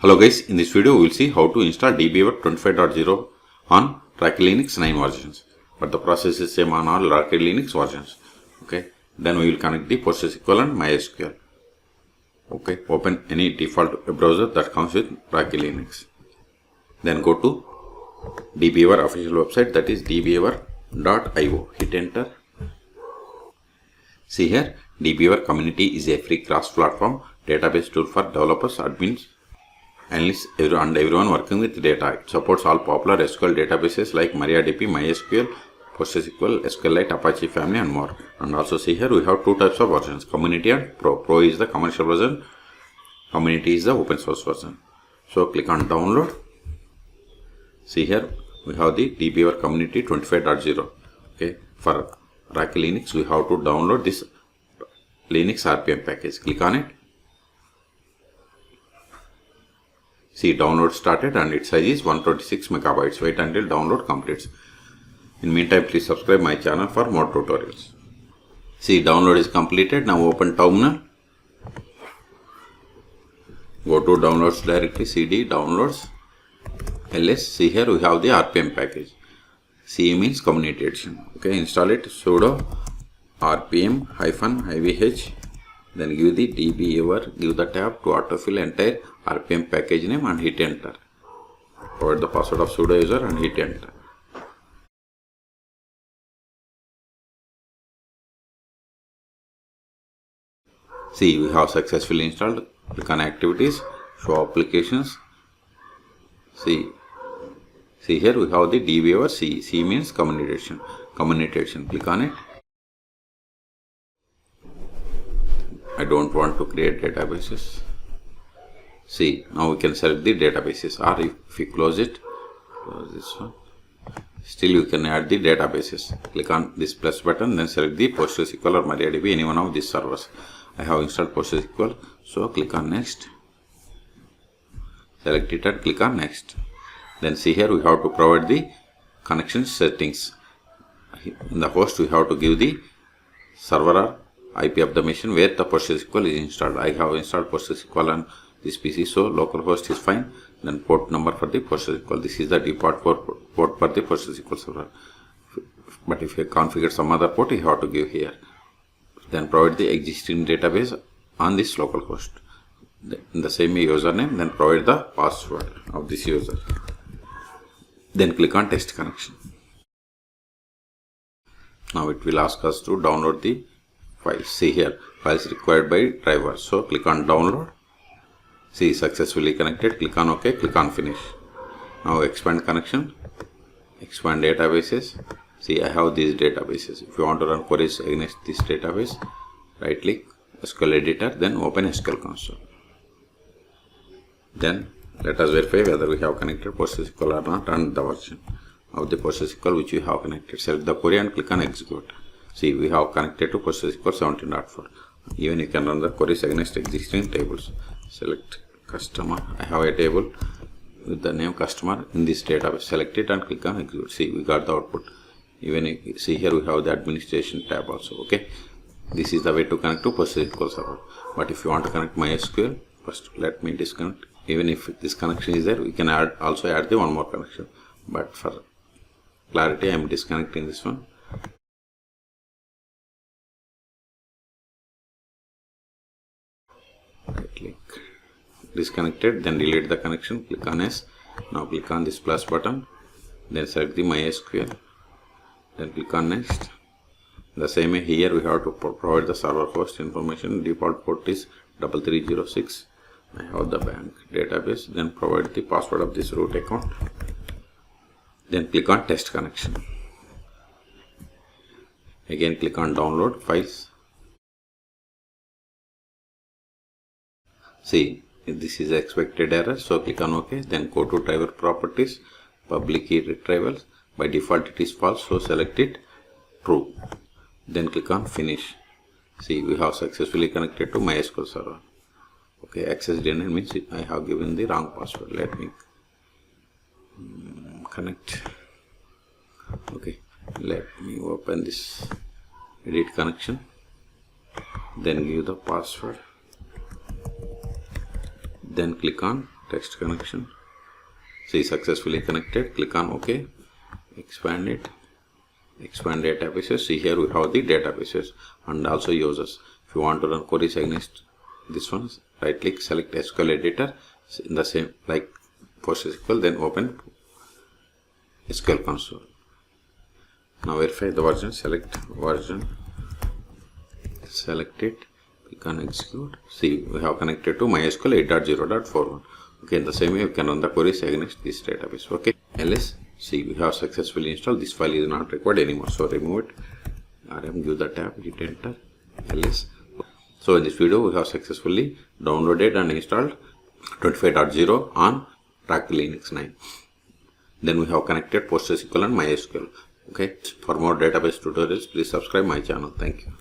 Hello guys, in this video we will see how to install DBeaver 25.0 on Rocky Linux 9 versions. But the process is same on all Rocky Linux versions. Okay, then we will connect the PostgreSQL and MySQL. Okay, open any default web browser that comes with Rocky Linux. Then go to DBeaver official website, that is DBeaver.io. Hit enter. See here, DBeaver community is a free cross-platform database tool for developers, admins, analysts, and everyone working with data. It supports all popular SQL databases like MariaDB, MySQL, PostgreSQL, SQLite, Apache family, and more. And also see here we have two types of versions: Community and Pro. Pro is the commercial version. Community is the open source version. So click on download. See here we have the DBeaver Community 25.0. Okay, for Rocky Linux we have to download this Linux RPM package. Click on it. See, download started and its size is 126 megabytes. Wait until download completes. In meantime, please subscribe my channel for more tutorials. See, download is completed. Now open terminal. Go to downloads directly, cd downloads ls. See here we have the RPM package. C means community edition. Okay, install it. Sudo rpm-ivh. Then give the DBeaver, give the tab to autofill entire RPM package name and hit enter. Provide the password of sudo user and hit enter. See, we have successfully installed. Click on activities, show applications. See here we have the DBeaver C. C means community edition. Community edition. Click on it. I don't want to create databases. See, now we can select the databases, or if we close it, close this one, still you can add the databases. Click on this plus button, then select the PostgreSQL or MariaDB, any one of these servers. I have installed PostgreSQL, so click on next. Select it and click on next. Then see here we have to provide the connection settings. In the host we have to give the server or IP of the machine where the PostgreSQL is installed. I have installed PostgreSQL on this PC, so localhost is fine. Then port number for the PostgreSQL. This is the default port for the PostgreSQL server. But if you configure some other port, you have to give here. Then provide the existing database on this localhost. In the same username, then provide the password of this user. Then click on test connection. Now it will ask us to download the files. See here, files required by driver. So click on download. See, successfully connected. Click on OK. Click on finish. Now expand connection. Expand databases. See, I have these databases. If you want to run queries against this database, right click, SQL editor, then open SQL console. Then let us verify whether we have connected PostgreSQL or not and the version of the PostgreSQL which we have connected. Select the query and click on execute. See, we have connected to PostgreSQL 17.4. Even you can run the queries against existing tables. Select customer. I have a table with the name customer in this database. Select it and click on execute. See, we got the output. Even see here we have the administration tab also. Okay, this is the way to connect to PostgreSQL server. But if you want to connect MySQL, first let me disconnect. Even if this connection is there, we can also add the one more connection. But for clarity, I am disconnecting this one. Right click, disconnected, then delete the connection. Click on S. Now click on this plus button, then select the MySQL, then click on next. The same way here we have to provide the server host information. Default port is 3306. I have the bank database. Then provide the password of this root account. Then click on test connection. Again click on download files. See, this is expected error, so click on OK. Then go to driver properties, public key retrievals. By default it is false, so select it true. Then click on finish. See, we have successfully connected to MySQL server. Okay, access denied means I have given the wrong password. Let me connect. Okay, let me open this edit connection. Then give the password. Then click on text connection. See, successfully connected. Click on OK. Expand it. Expand databases. See, here we have the databases and also users. If you want to run queries against this one, right click, select SQL editor in the same like PostgreSQL, then open SQL console. Now verify the version, select version, select it, click on execute. See, we have connected to MySQL 8.0.41. Okay, in the same way, you can run the queries against this database. Okay, ls, see, we have successfully installed. This file is not required anymore, so remove it. RM, give the tab, hit enter, ls. So in this video, we have successfully downloaded and installed 25.0 on Rack Linux 9. Then we have connected PostgreSQL and MySQL. Okay, for more database tutorials, please subscribe my channel. Thank you.